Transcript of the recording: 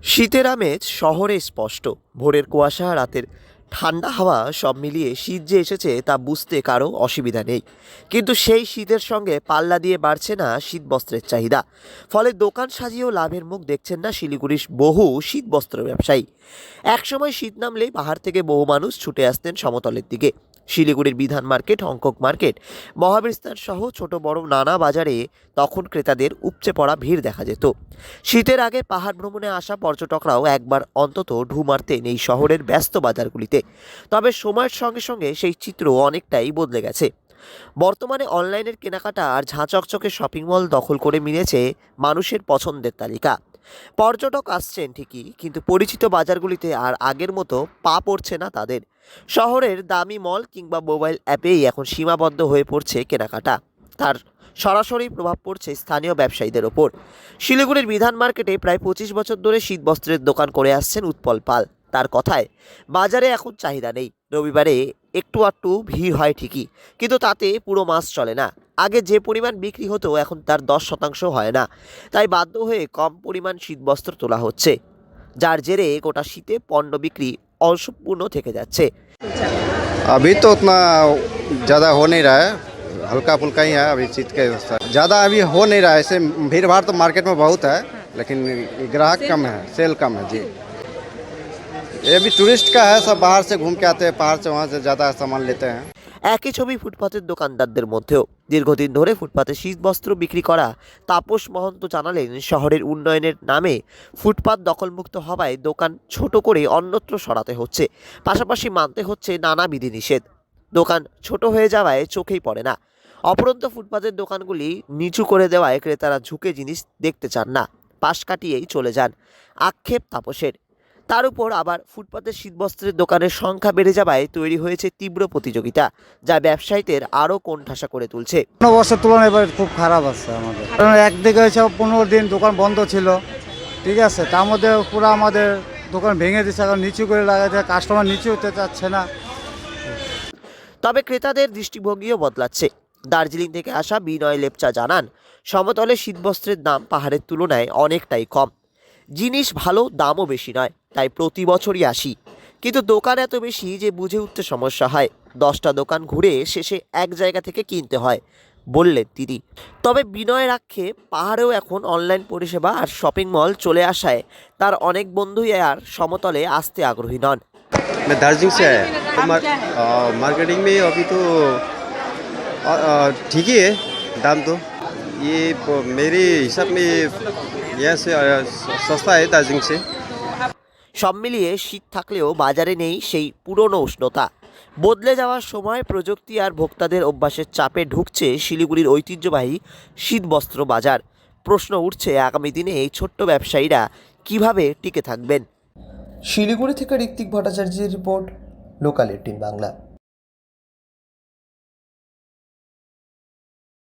শীতের আমেজ শহরে স্পষ্ট। ভোরের কুয়াশা, রাতের ঠান্ডা হাওয়া সব মিলিয়ে শীত যে এসেছে তা বুঝতে কারো অসুবিধা নেই। কিন্তু সেই শীতের সঙ্গে পাল্লা দিয়ে বাড়ছে না শীতবস্ত্রের চাহিদা। ফলে দোকান সাজিয়েও লাভের মুখ দেখছেন না শিলিগুড়ির বহু শীতবস্ত্র ব্যবসায়ী। একসময় শীত নামলেই পাহাড় থেকে বহু মানুষ ছুটে আসতেন সমতলের দিকে। শিলিগুড়ির বিধান মার্কেট, হংকং মার্কেট, মহাবীরস্থান সহ ছোট বড় নানা বাজারে তখন ক্রেতাদের উপচে পড়া ভিড় দেখা যেত। শীতের আগে পাহাড় ভ্রমণে আসা পর্যটকরাও একবার অন্তত ঢু মারতেন এই শহরের ব্যস্ত বাজারগুলিতে। তবে সময়ের সঙ্গে সঙ্গে সেই চিত্র অনেকটাই বদলে গেছে। বর্তমানে অনলাইনের কেনাকাটা আর ঝাঁচকচকে শপিং মল দখল করে মিলেছে মানুষের পছন্দের তালিকা। পর্যটক আসছেন ঠিকই, কিন্তু পরিচিত বাজারগুলিতে আর আগের মতো পা পড়ছে না তাদের। শহরের দামি মল কিংবা মোবাইল অ্যাপেই এখন সীমাবদ্ধ হয়ে পড়ছে কেনাকাটা। তার সরাসরি প্রভাব পড়ছে স্থানীয় ব্যবসায়ীদের ওপর। শিলিগুড়ির বিধান মার্কেটে প্রায় 25 বছর ধরে শীতবস্ত্রের দোকান করে আসছেন উৎপল পাল। তার কথায়, বাজারে এখন চাহিদা নেই। রবিবারে একটু আধটু ভিড় হয় ঠিকই, কিন্তু তাতে পুরো মাস চলে না। আগে যে পরিমাণ বিক্রি হতো এখন তার 10% হয় না। তাই বাধ্য হয়ে কম পরিমাণ শীতবস্ত্র তোলা হচ্ছে, যার জেরে গোটা শীতে পণ্য বিক্রি অসম্পূর্ণ থেকে যাচ্ছে। अभी तो उतना ज़्यादा हो नहीं रहा है, हल्का फुल्का ही है अभी चीज़ के ज़्यादा अभी हो नहीं रहा है। ऐसे भीड़ भाड़ तो मार्केट में बहुत है, लेकिन ग्राहक कम है, सेल कम है जी। ये भी टूरिस्ट का है, सब बाहर से घूम के आते हैं, पहाड़ से वहाँ से ज़्यादा सामान लेते हैं। একই ছবি ফুটপাতের দোকানদারদের মধ্যেও। দীর্ঘদিন ধরে ফুটপাতে শীতবস্ত্র বিক্রি করা তাপস মহন্ত জানালেন, শহরের উন্নয়নের নামে ফুটপাত দখলমুক্ত হওয়ায় দোকান ছোট করে অন্যত্র সরাতে হচ্ছে। পাশাপাশি মানতে হচ্ছে নানা বিধিনিষেধ। দোকান ছোট হয়ে যাওয়ায় চোখেই পড়ে না। অপরন্ত ফুটপাতের দোকানগুলি নিচু করে দেওয়ায় ক্রেতারা ঝুঁকে জিনিস দেখতে চান না, পাশ কাটিয়েই চলে যান। আক্ষেপ তাপসের। তার উপর আবার ফুটপাতের শীতবস্ত্রের দোকানের সংখ্যা বেড়ে যাওয়ায় তৈরি হয়েছে তীব্র প্রতিযোগিতা, যা ব্যবসায়ীদের আরও কোণঠাসা করে তুলছে। 15 বছর তুলনায় এবার খুব খারাপ আছে আমাদের, কারণ একদিকে হচ্ছে 15 দিন দোকান বন্ধ ছিল, ঠিক আছে, তার মধ্যে পুরো আমাদের দোকান ভেঙে দিচ্ছে, এখন নিচু করে লাগাতে কাস্টমার নিচু হতে চাচ্ছে না। তবে ক্রেতাদের দৃষ্টিভঙ্গিও বদলাচ্ছে। দার্জিলিং থেকে আসা বিনয় লেপচা জানান, সমতলে শীতবস্ত্রের দাম পাহাড়ের তুলনায় অনেকটাই কম। জিনিস ভালো, দামও বেশি নয়, তাই প্রতি বছরই আসি। কিন্তু দোকান এত বেশি যে বুঝে উঠতে সমস্যা হয়। 10টা দোকান ঘুরে শেষে এক জায়গা থেকে কিনতে হয়, বললেন তিনি। তবে বিনয়ের আক্ষেপ, পাহাড়েও এখন অনলাইন পরিষেবা আর শপিং মল চলে আসায় তার অনেক বন্ধুই আর সমতলে আসতে আগ্রহী নন। मैं दार्जिलिंग से आया मार्केटिंग में अभी तो ठीक ही है दाम तो। ये मेरे हिसाब में यहाँ से सस्ता है दार्जिलिंग से। সব মিলিয়ে শীত থাকলেও বাজারে নেই সেই পুরনো উষ্ণতা। বদলে যাওয়ার সময় প্রযুক্তি আর ভোক্তাদের অভ্যাসের চাপে ঢুকছে শিলিগুড়ির ঐতিহ্যবাহী শীতবস্ত্র বাজার। প্রশ্ন উঠছে, আগামী দিনে এই ছোট্ট ব্যবসায়ীরা কিভাবে টিকে থাকবেন। শিলিগুড়ি থেকে ঋত্বিক ভট্টাচার্যের রিপোর্ট, লোকাল 18 বাংলা।